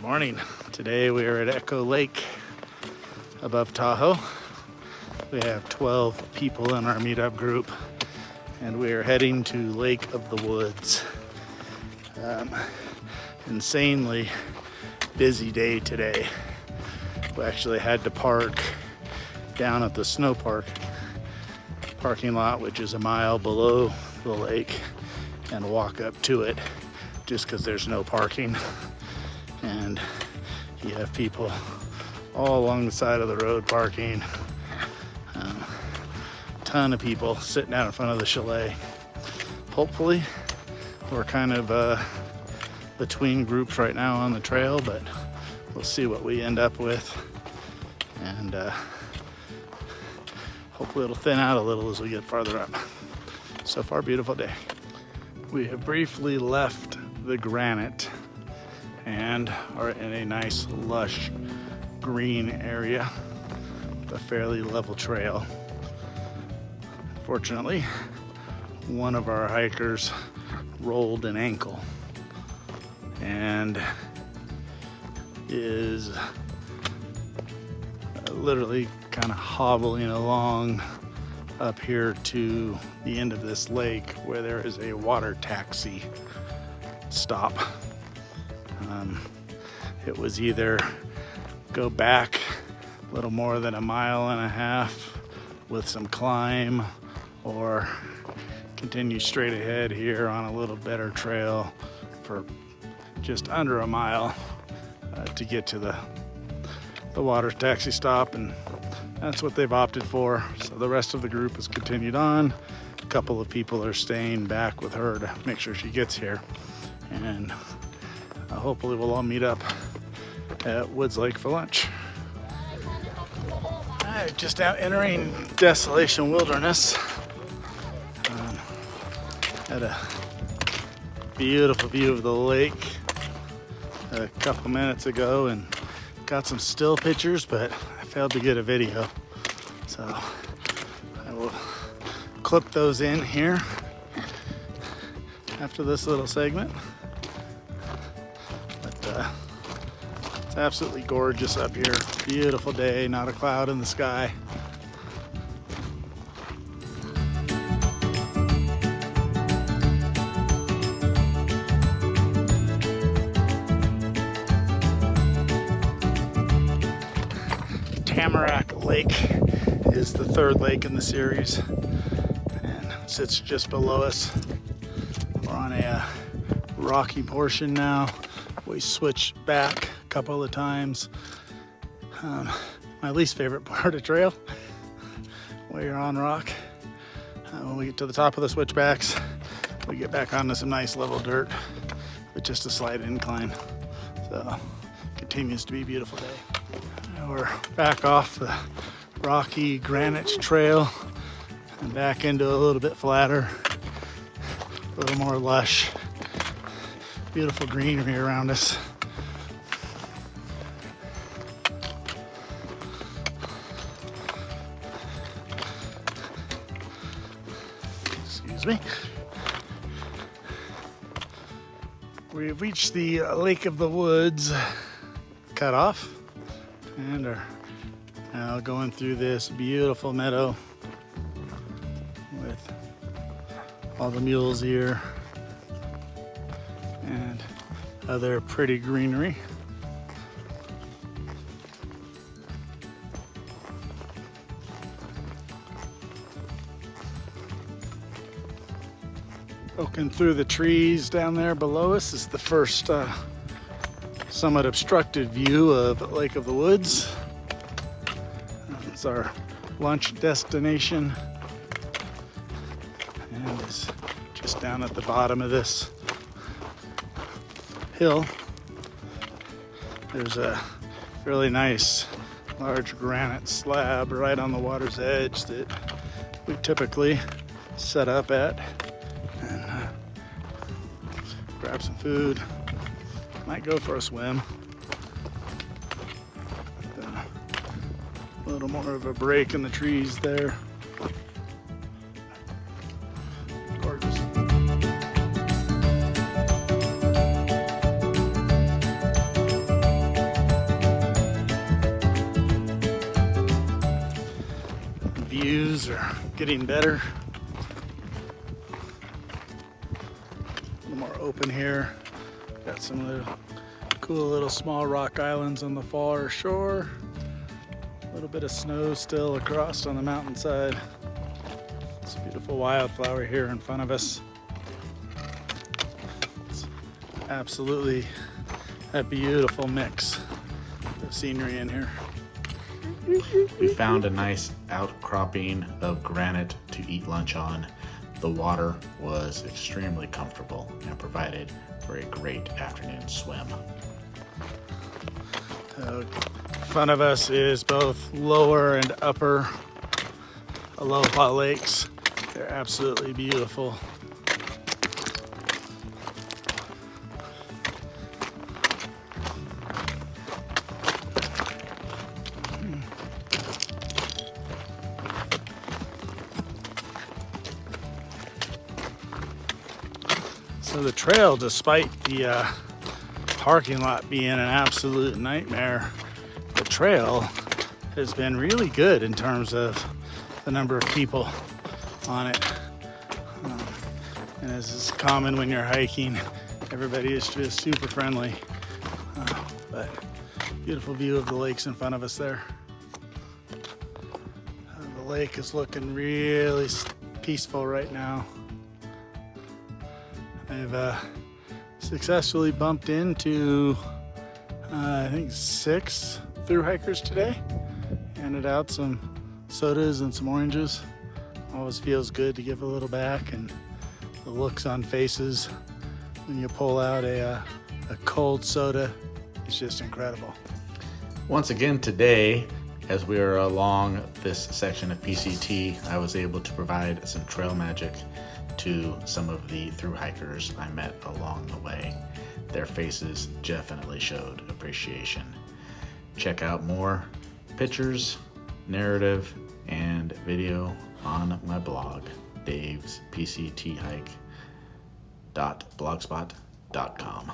Morning. Today we are at Echo Lake above Tahoe. We have 12 people in our meetup group and we are heading to Lake of the Woods. Insanely busy day today. We actually had to park down at the snow park parking lot, which is a mile below the lake, and walk up to it just because there's no parking. And you have people all along the side of the road parking. Ton of people sitting out in front of the chalet. Hopefully, we're kind of between groups right now on the trail, but we'll see what we end up with. And hopefully it'll thin out a little as we get farther up. So far, beautiful day. We have briefly left the granite and are in a nice lush green area with a fairly level trail. Fortunately, one of our hikers rolled an ankle and is literally kind of hobbling along up here to the end of this lake where there is a water taxi stop. It was either go back a little more than a mile and a half with some climb, or continue straight ahead here on a little better trail for just under a mile to get to the water taxi stop, and that's what they've opted for. So the rest of the group has continued on. A couple of people are staying back with her to make sure she gets here, and hopefully we'll all meet up at Woods Lake for lunch. All right, just out entering Desolation Wilderness. Had a beautiful view of the lake a couple minutes ago and got some still pictures, but I failed to get a video. So I will clip those in here after this little segment. But it's absolutely gorgeous up here. Beautiful day, not a cloud in the sky. Tamarack Lake is the third lake in the series and sits just below us. We're on a rocky portion now. We switched back a couple of times. My least favorite part of trail, where you're on rock. When we get to the top of the switchbacks, we get back onto some nice level dirt with just a slight incline. So continues to be a beautiful day. We're back off the rocky granite trail and back into a little bit flatter, a little more lush, beautiful greenery around us. Excuse me. We've reached the Lake of the Woods cutoff and are now going through this beautiful meadow with all the mules here and other pretty greenery. Poking through the trees down there below us is the first somewhat obstructed view of Lake of the Woods. It's our lunch destination and is just down at the bottom of this hill. There's a really nice large granite slab right on the water's edge that we typically set up at and grab some food. Might go for a swim. A little more of a break in the trees there. Gorgeous. views are getting better. A little more open here. Got some little cool little small rock islands on the far shore. A little bit of snow still across on the mountainside. It's a beautiful wildflower here in front of us. It's absolutely a beautiful mix of scenery in here. We found a nice outcropping of granite to eat lunch on. The water was extremely comfortable and provided for a great afternoon swim. In front of us is both lower and upper Aloha lakes. They're absolutely beautiful. So the trail, despite the parking lot being an absolute nightmare, the trail has been really good in terms of the number of people on it. And as is common when you're hiking, everybody is just super friendly. But beautiful view of the lakes in front of us there. The lake is looking really peaceful right now. I've successfully bumped into I think 6 through hikers today. Handed out some sodas and some oranges. Always feels good to give a little back, and the looks on faces when you pull out a cold soda, it's just incredible. Once again today, as we are along this section of PCT, I was able to provide some trail magic to some of the through hikers I met along the way. Their faces definitely showed appreciation. Check out more pictures, narrative, and video on my blog, davespcthike.blogspot.com.